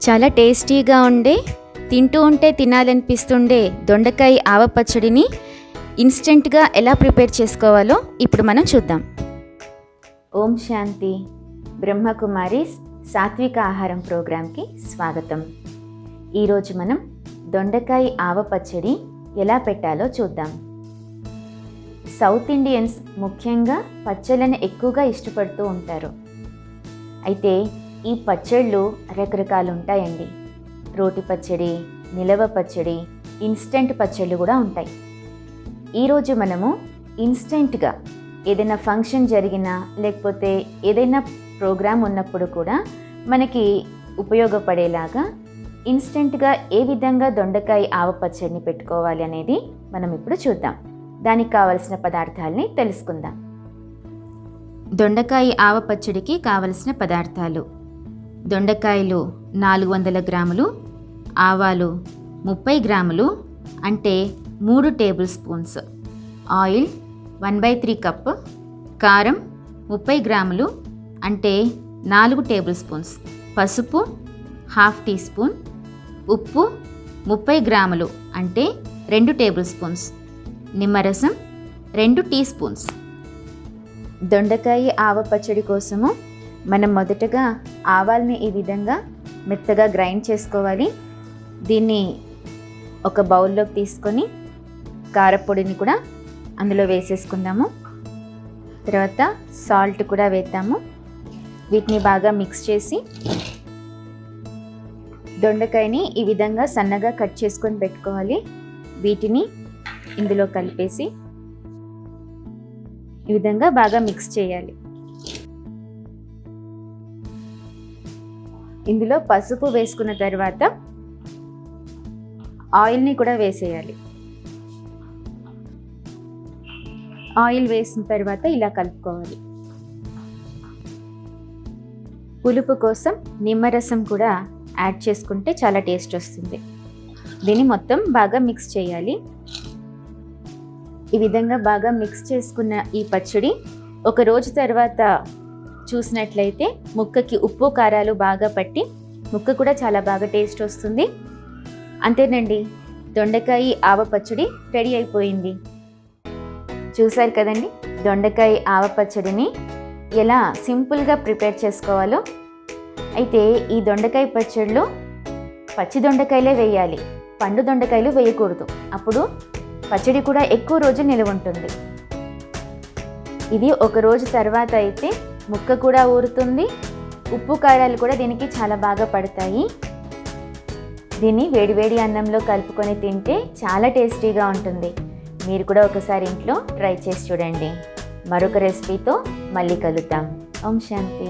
చాలా టేస్టీగా ఉండే, తింటూ ఉంటే తినాలనిపిస్తుండే దొండకాయ ఆవ పచ్చడిని ఇన్స్టెంట్గా ఎలా ప్రిపేర్ చేసుకోవాలో ఇప్పుడు మనం చూద్దాం. ఓం శాంతి. బ్రహ్మకుమారీస్ సాత్విక ఆహారం ప్రోగ్రాంకి స్వాగతం. ఈరోజు మనం దొండకాయ ఆవ పచ్చడి ఎలా పెట్టాలో చూద్దాం. సౌత్ ఇండియన్స్ ముఖ్యంగా పచ్చళ్ళని ఎక్కువగా ఇష్టపడుతూ ఉంటారు. అయితే ఈ పచ్చళ్ళు రకరకాలు ఉంటాయండి. రోటి పచ్చడి, నిలవ పచ్చడి, ఇన్స్టెంట్ పచ్చళ్ళు కూడా ఉంటాయి. ఈరోజు మనము ఇన్స్టెంట్గా ఏదైనా ఫంక్షన్ జరిగినా లేకపోతే ఏదైనా ప్రోగ్రాం ఉన్నప్పుడు కూడా మనకి ఉపయోగపడేలాగా ఇన్స్టెంట్గా ఏ విధంగా దొండకాయ ఆవ పచ్చడిని పెట్టుకోవాలి అనేది మనం ఇప్పుడు చూద్దాం. దానికి కావలసిన పదార్థాలని తెలుసుకుందాం. దొండకాయ ఆవ పచ్చడికి కావలసిన పదార్థాలు: దొండకాయలు 400 గ్రాములు, ఆవాలు 30 గ్రాములు అంటే 3 టేబుల్ స్పూన్స్, ఆయిల్ 1/3 కప్, కారం 30 గ్రాములు అంటే 4 టేబుల్ స్పూన్స్, పసుపు 1/2 టీ స్పూన్, ఉప్పు 30 గ్రాములు అంటే 2 టేబుల్ స్పూన్స్, నిమ్మరసం 2 టీ స్పూన్స్. దొండకాయ ఆవ పచ్చడి కోసము మనం మొదటగా ఆవాల్ని ఈ విధంగా మెత్తగా గ్రైండ్ చేసుకోవాలి. దీన్ని ఒక బౌల్లోకి తీసుకొని కారపొడిని కూడా అందులో వేసేసుకుందాము. తర్వాత సాల్ట్ కూడా వేద్దాము. వీటిని బాగా మిక్స్ చేసి దొండకాయని ఈ విధంగా సన్నగా కట్ చేసుకొని పెట్టుకోవాలి. వీటిని ఇందులో కలిపేసి ఈ విధంగా బాగా మిక్స్ చేయాలి. ఇందులో పసుపు వేసుకున్న తర్వాత ఆయిల్ని కూడా వేసేయాలి. ఆయిల్ వేసిన తర్వాత ఇలా కలుపుకోవాలి. పులుపు కోసం నిమ్మరసం కూడా యాడ్ చేసుకుంటే చాలా టేస్ట్ వస్తుంది. దీన్ని మొత్తం బాగా మిక్స్ చేయాలి. ఈ విధంగా బాగా మిక్స్ చేసుకున్న ఈ పచ్చడి ఒక రోజు తర్వాత చూసినట్లయితే ముక్కకి ఉప్పు కారాలు బాగా పట్టి ముక్క కూడా చాలా బాగా టేస్ట్ వస్తుంది. అంతేనండి, దొండకాయ ఆవ పచ్చడి రెడీ అయిపోయింది. చూసారు కదండి, దొండకాయ ఆవ పచ్చడిని ఎలా సింపుల్గా ప్రిపేర్ చేసుకోవాలో. అయితే ఈ దొండకాయ పచ్చడిలో పచ్చి దొండకాయలే వేయాలి, పండు దొండకాయలు వేయకూడదు. అప్పుడు పచ్చడి కూడా ఎక్కువ రోజు నిలువ ఉంటుంది. ఇది ఒక రోజు తర్వాత అయితే ముక్క కూడా ఊరుతుంది, ఉప్పు కారాలు కూడా దీనికి చాలా బాగా పడతాయి. దీన్ని వేడివేడి అన్నంలో కలుపుకొని తింటే చాలా టేస్టీగా ఉంటుంది. మీరు కూడా ఒకసారి ఇంట్లో ట్రై చేసి చూడండి. మరొక రెసిపీతో మళ్ళీ కలుద్దాం. ఓం శాంతి.